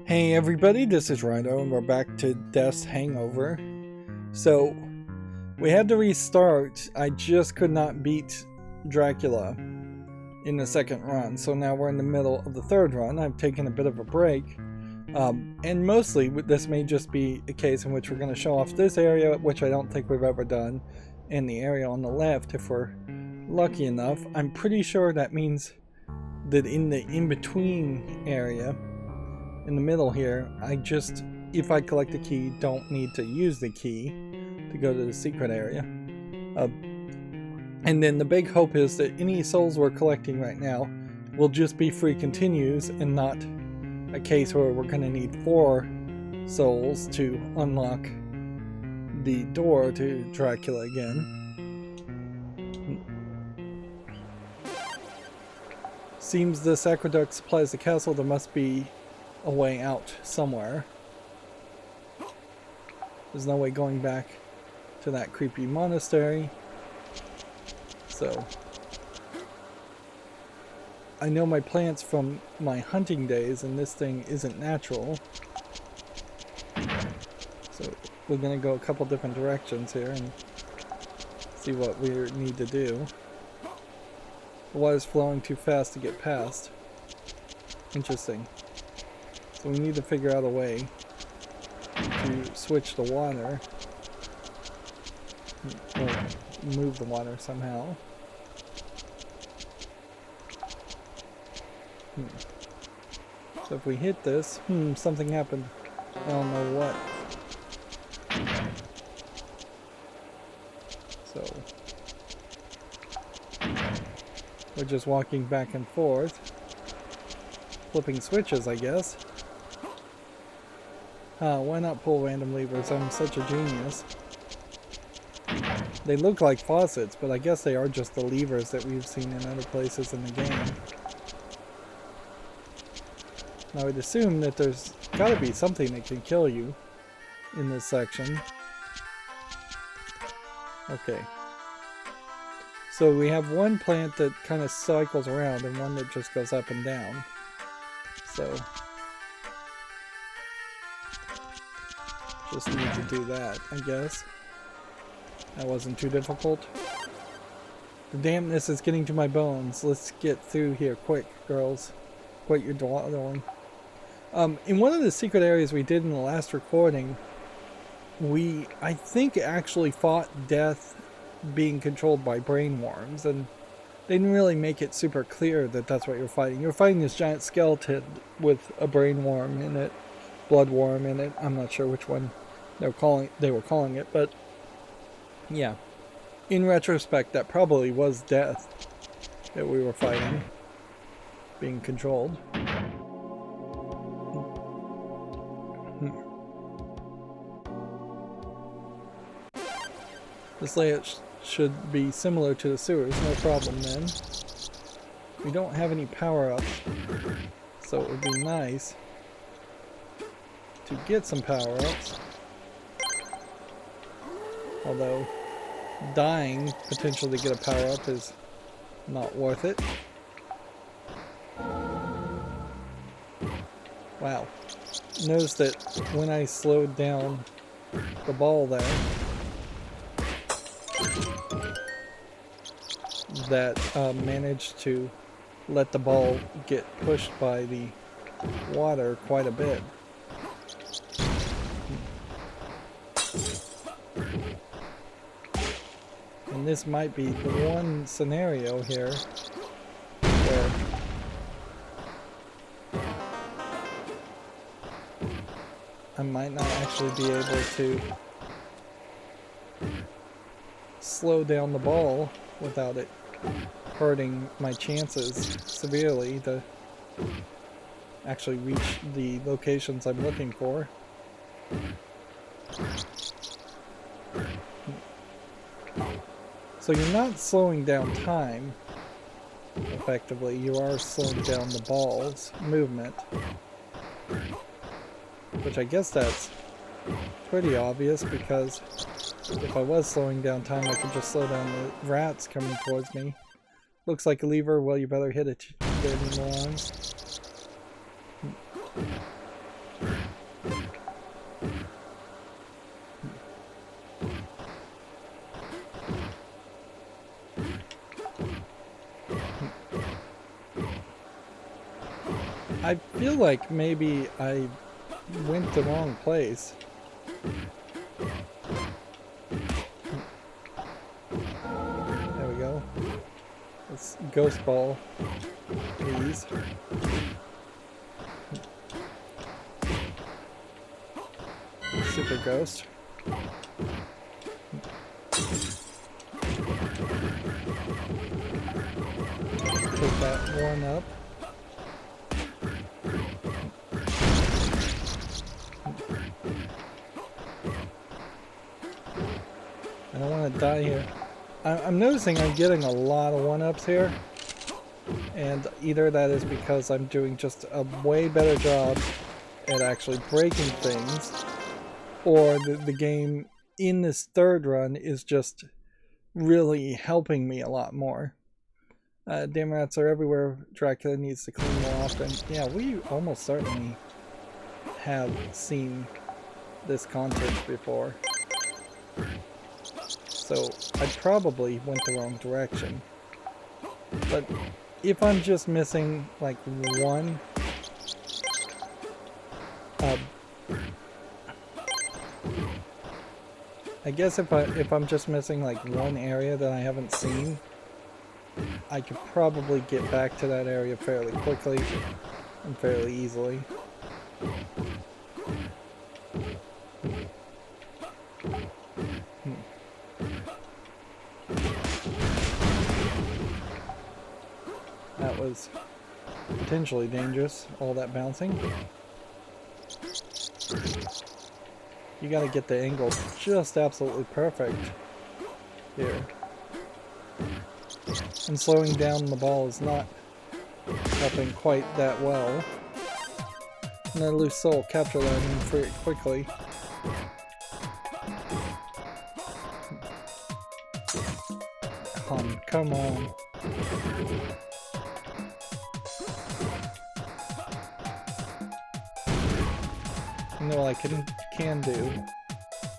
Hey everybody, this is Rydo and we're back to Death's Hangover. So, we had to restart. I just could not beat Dracula in the second run, so now we're in the middle of the third run. I've taken a bit of a break, and mostly this may just be a case in which we're going to show off this area, which I don't think we've ever done, and the area on the left if we're lucky enough. I'm pretty sure that means that in the in-between area, in the middle here, if I collect a key, don't need to use the key to go to the secret area. And then the big hope is that any souls we're collecting right now will just be free continues and not a case where we're going to need 4 souls to unlock the door to Dracula again. Seems this aqueduct supplies the castle. There must be a way out somewhere. There's no way going back to that creepy monastery. So I know my plants from my hunting days, and this thing isn't natural. So we're gonna go a couple different directions here and see what we need to do. The water's flowing too fast to get past. Interesting. So we need to figure out a way to switch the water, or move the water somehow. So if we hit this, something happened. I don't know what. So we're just walking back and forth, flipping switches, I guess. Why not pull random levers? I'm such a genius. They look like faucets, but I guess they are just the levers that we've seen in other places in the game. I would assume that there's gotta be something that can kill you in this section. Okay. So we have one plant that kind of cycles around and one that just goes up and down. So just need to do that, I guess. That wasn't too difficult. The dampness is getting to my bones. Let's get through here quick, girls. Quit your dawdling. In one of the secret areas we did in the last recording, I think, actually fought death being controlled by brain worms, and they didn't really make it super clear that that's what you're fighting. You're fighting this giant skeleton with a brain worm in it. Blood worm in it. I'm not sure which one they were calling it, but yeah. In retrospect, that probably was death that we were fighting, being controlled. This layout should be similar to the sewers, no problem then. We don't have any power-ups, so it would be nice to get some power-ups, although dying potentially to get a power-up is not worth it. Wow. Notice that when I slowed down the ball there, that managed to let the ball get pushed by the water quite a bit. And this might be the one scenario here where I might not actually be able to slow down the ball without it hurting my chances severely to actually reach the locations I'm looking for. So you're not slowing down time, effectively. You are slowing down the ball's movement. Which I guess that's pretty obvious, because if I was slowing down time, I could just slow down the rats coming towards me. Looks like a lever. Well, you better hit it, you dirty morons. feel like maybe I went the wrong place. There we go. Let's ghost ball, please. Super ghost. Pick that one up. I don't want to die here. I'm noticing I'm getting a lot of 1-ups here. And either that is because I'm doing just a way better job at actually breaking things, or the game in this third run is just really helping me a lot more. Damn rats are everywhere. Dracula needs to clean more often. Yeah, we almost certainly have seen this content before. So I probably went the wrong direction. But if I'm just missing like one I guess if I'm just missing like one area that I haven't seen, I could probably get back to that area fairly quickly and fairly easily. That was potentially dangerous, all that bouncing. You gotta get the angle just absolutely perfect here. And slowing down the ball is not helping quite that well. Another loose soul, capture that and free it quickly. Come on. You know what I can do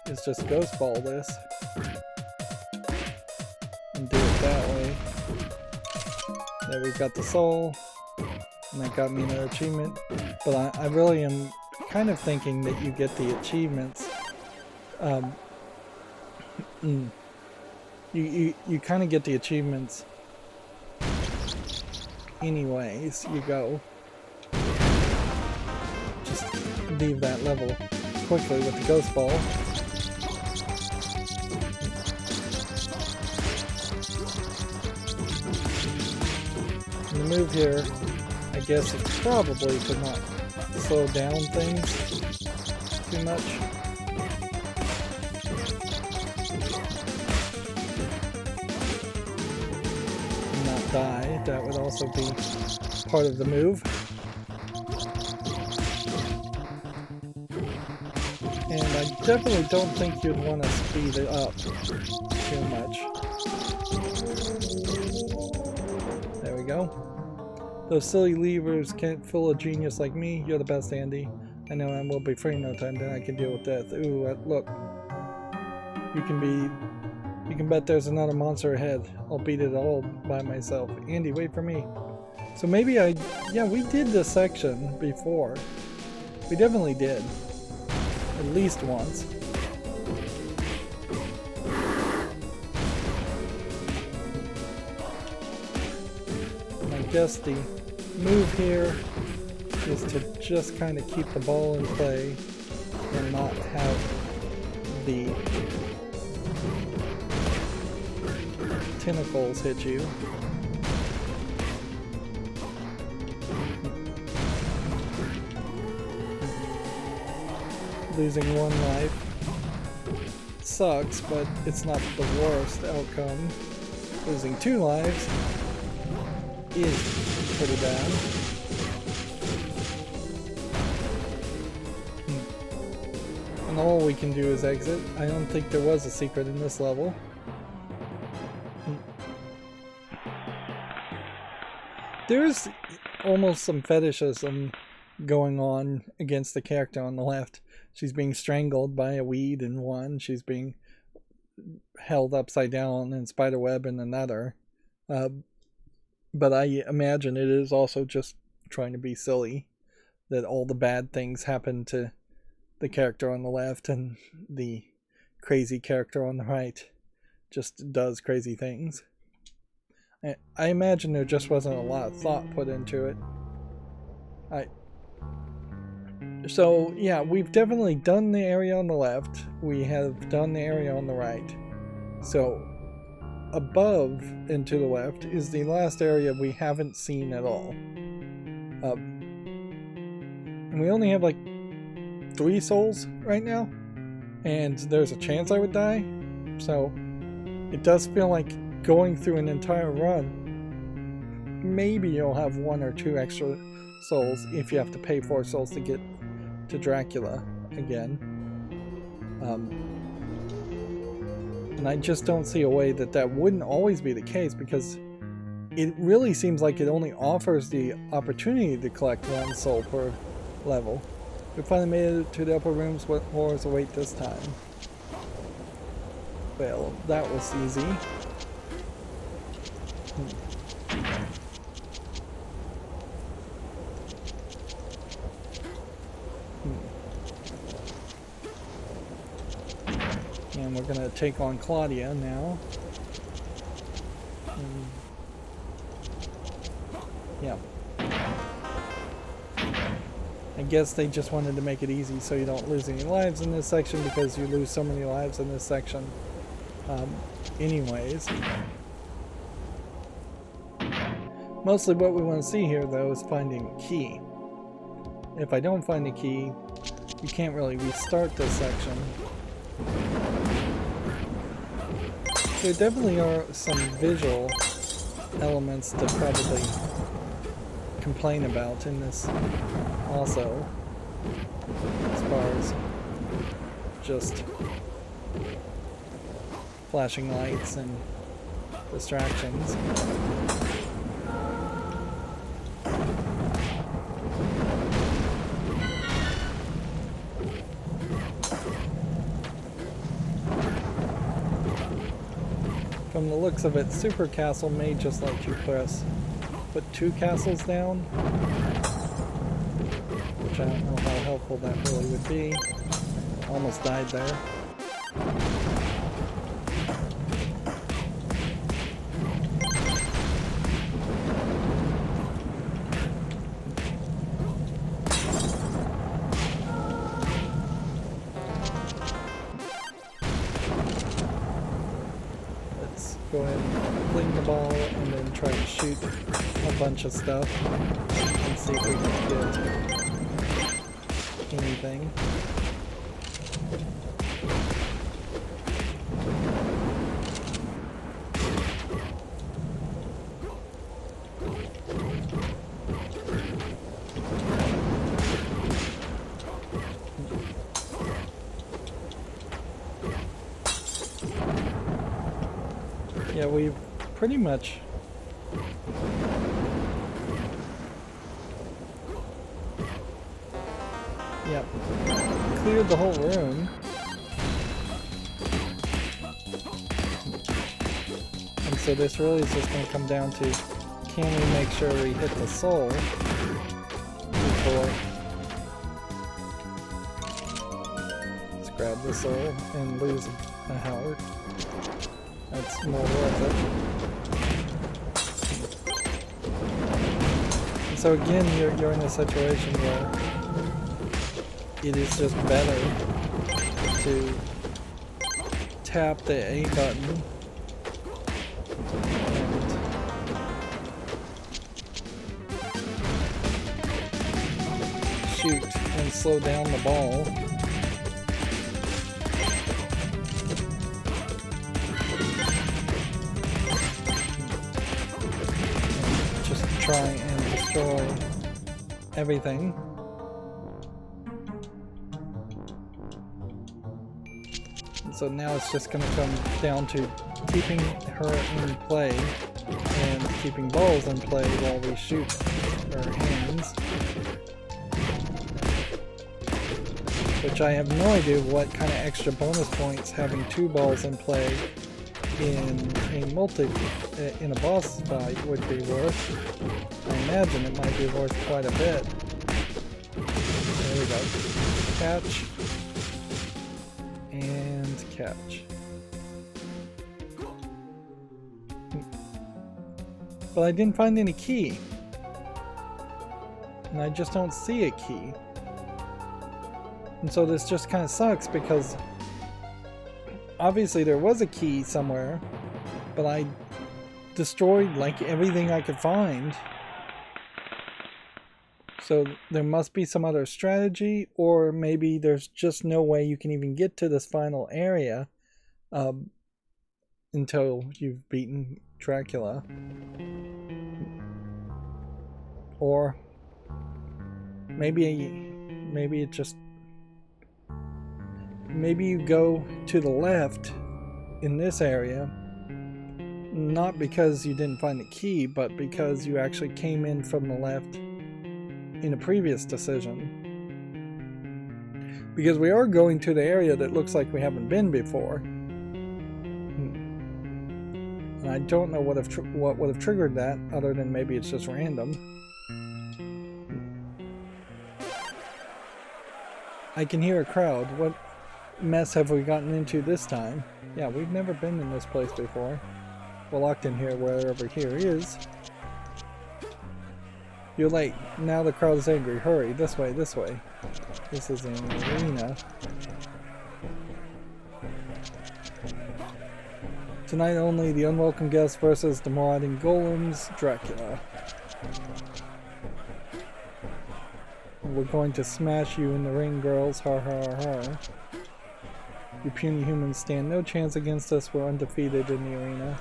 is just ghost ball this and do it that way. There we've got the soul, and that got me another achievement. But I really am kind of thinking that you get the achievements. You kind of get the achievements anyways. You go. Just leave that level quickly with the ghost ball. And the move here, I guess, is probably to not slow down things too much. And not die. That would also be part of the move. And I definitely don't think you'd want to speed it up too much. There we go. Those silly levers can't fool a genius like me. You're the best, Andy. I know I will be free in no time, then I can deal with death. Ooh, look. You can bet there's another monster ahead. I'll beat it all by myself. Andy, wait for me. So maybe yeah, we did this section before. We definitely did. At least once. And I guess the move here is to just kind of keep the ball in play and not have the tentacles hit you. Losing one life sucks, but it's not the worst outcome. Losing 2 lives is pretty bad. And all we can do is exit. I don't think there was a secret in this level. There's almost some fetishism going on against the character on the left. She's being strangled by a weed in one. She's being held upside down in spiderweb in another. But I imagine it is also just trying to be silly. that all the bad things happen to the character on the left and the crazy character on the right just does crazy things. I imagine there just wasn't a lot of thought put into it. So yeah, we've definitely done the area on the left. We have done the area on the right. So above and to the left is the last area we haven't seen at all. And we only have like 3 souls right now, and there's a chance I would die. So it does feel like going through an entire run, maybe you'll have 1 or 2 extra souls if you have to pay 4 souls to get to Dracula again. And I just don't see a way that wouldn't always be the case, because it really seems like it only offers the opportunity to collect 1 soul per level. We finally made it to the upper rooms. What horrors await this time? Well, that was easy. And we're gonna take on Claudia now. Yeah. I guess they just wanted to make it easy so you don't lose any lives in this section, because you lose so many lives in this section anyways. Mostly what we want to see here though is finding a key. If I don't find a key, you can't really restart this section. There definitely are some visual elements to probably complain about in this also, as far as just flashing lights and distractions. From the looks of it, Super Castle may just let you put 2 castles down, which I don't know how helpful that really would be. Almost died there. Go ahead and fling the ball and then try to shoot a bunch of stuff and see if we can get anything. Yeah, we've pretty much cleared the whole room. And so this really is just going to come down to, can we make sure we hit the soul before... Let's grab the soul and lose a Howard. That's more worth it. And so again, you're in a situation where it is just better to tap the A button and shoot and slow down the ball. Try and destroy everything. And so now it's just going to come down to keeping her in play and keeping balls in play while we shoot her hands. Which I have no idea what kind of extra bonus points having 2 balls in play in a boss fight would be worth. I imagine it might be worth quite a bit. Catch. And catch. But I didn't find any key. And I just don't see a key. And so this just kind of sucks because obviously there was a key somewhere, but I destroyed like everything I could find. So there must be some other strategy, or maybe there's just no way you can even get to this final area until you've beaten Dracula. Or maybe it just, maybe you go to the left in this area, not because you didn't find the key, but because you actually came in from the left in a previous decision. Because we are going to the area that looks like we haven't been before. And I don't know what would have triggered that, other than maybe it's just random. I can hear a crowd. What mess have we gotten into this time? Yeah, we've never been in this place before. We're locked in here wherever here is. You're late. Now the crowd is angry. Hurry, this way, this way. This is an arena. Tonight only, the unwelcome guest versus the marauding golems, Dracula. We're going to smash you in the ring, girls. Har har har. You puny humans stand no chance against us. We're undefeated in the arena.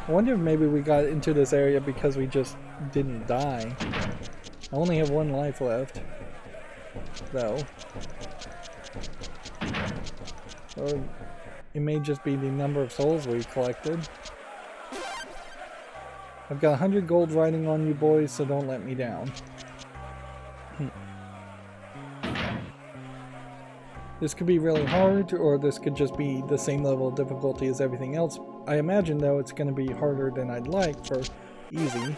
I wonder if maybe we got into this area because we just didn't die. I only have one life left, though. Or it may just be the number of souls we collected. I've got 100 gold riding on you boys, so don't let me down. This could be really hard, or this could just be the same level of difficulty as everything else. I imagine, though, it's going to be harder than I'd like for easy.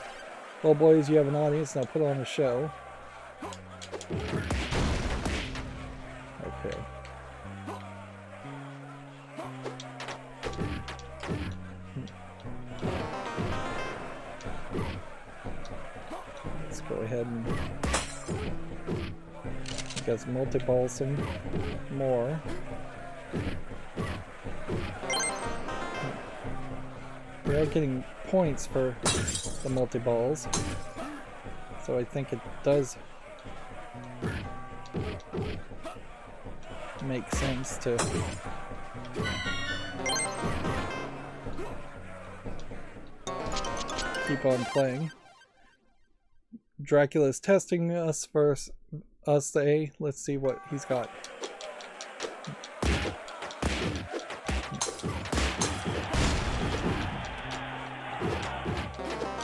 Well, boys, you have an audience, now put on a show. Okay. Let's go ahead and... I guess multi-ball some more. We are getting points for the multi-balls, so I think it does make sense to keep on playing. Dracula's testing us versus us, let's see what he's got.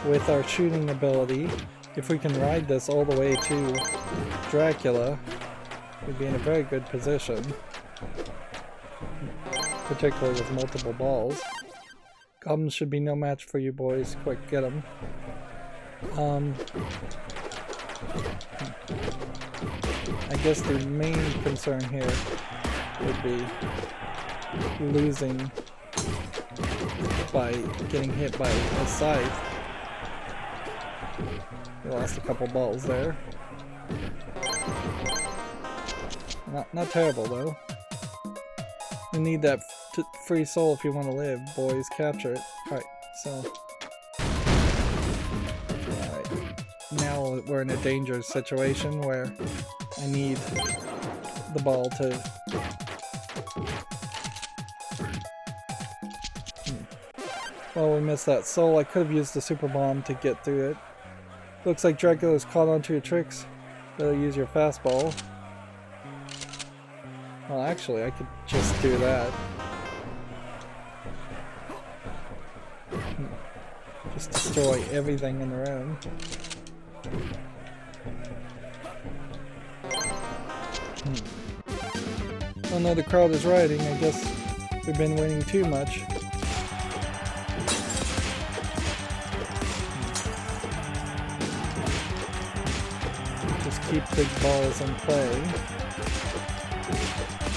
With our shooting ability, if we can ride this all the way to Dracula, we'd be in a very good position. Particularly with multiple balls. Goblins should be no match for you boys. Quick, get them. I guess the main concern here would be losing by getting hit by a scythe. We lost a couple balls there. Not terrible though. You need that free soul if you want to live, boys. Capture it. Alright, so... Alright. Now we're in a dangerous situation where I need the ball to... Well, we missed that soul. I could have used the super bomb to get through it. Looks like Dracula's caught onto your tricks. Better use your fastball. Well, actually, I could just do that. Just destroy everything in the room. Oh no, the crowd is rioting. I guess we've been winning too much. Just keep the balls in play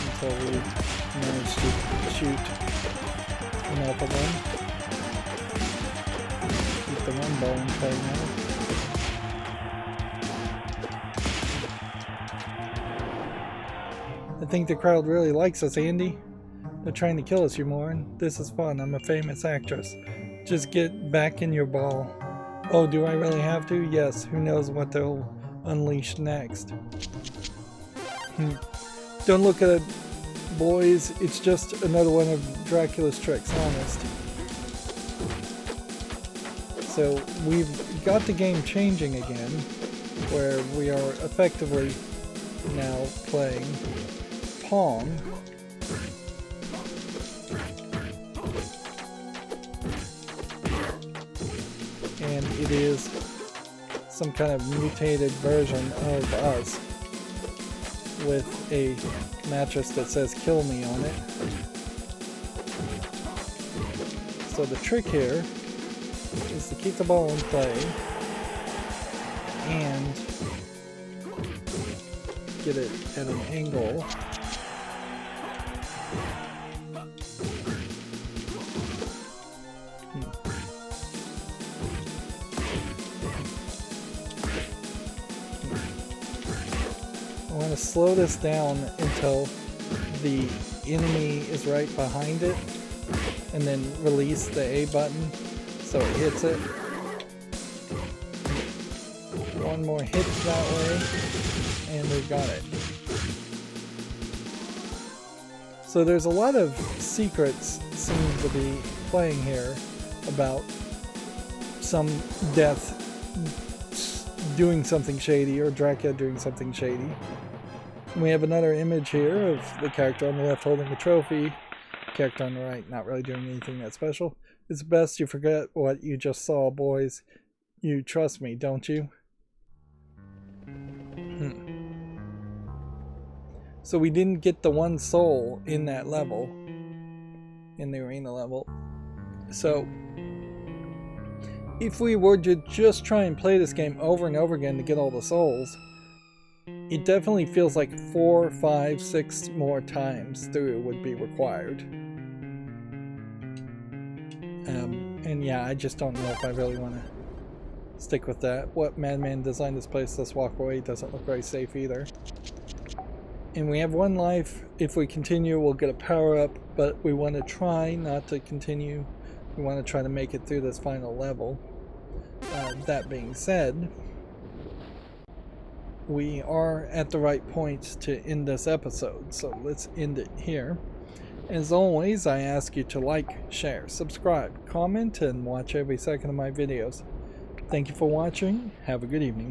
until we manage to shoot enough of them. Keep the one ball in play now. I think the crowd really likes us, Andy. They're trying to kill us, you moron. This is fun. I'm a famous actress. Just get back in your ball. Oh, do I really have to? Yes. Who knows what they'll unleash next. Don't look at it, boys. It's just another one of Dracula's tricks, honest. So we've got the game changing again, where we are effectively now playing Pong. And it is some kind of mutated version of us with a mattress that says "kill me" on it. So the trick here is to keep the ball in play and get it at an angle. I want to slow this down until the enemy is right behind it, and then release the A button so it hits it. One more hit that way, and we've got it. So there's a lot of secrets seem to be playing here about some death doing something shady, or Dracula doing something shady. We have another image here of the character on the left holding a trophy, character on the right not really doing anything that special. It's best you forget what you just saw, boys. You trust me, don't you? So we didn't get the one soul in that level, in the arena level. So if we were to just try and play this game over and over again to get all the souls, it definitely feels like 4, 5, 6 more times through would be required. And yeah, I just don't know if I really want to stick with that. What madman designed this place? Let's walk away. Doesn't look very safe either. And we have 1 life. If we continue, we'll get a power up, but we want to try not to continue. We want to try to make it through this final level. That being said, we are at the right point to end this episode, so let's end it here. As always, I ask you to like, share, subscribe, comment, and watch every second of my videos. Thank you for watching. Have a good evening.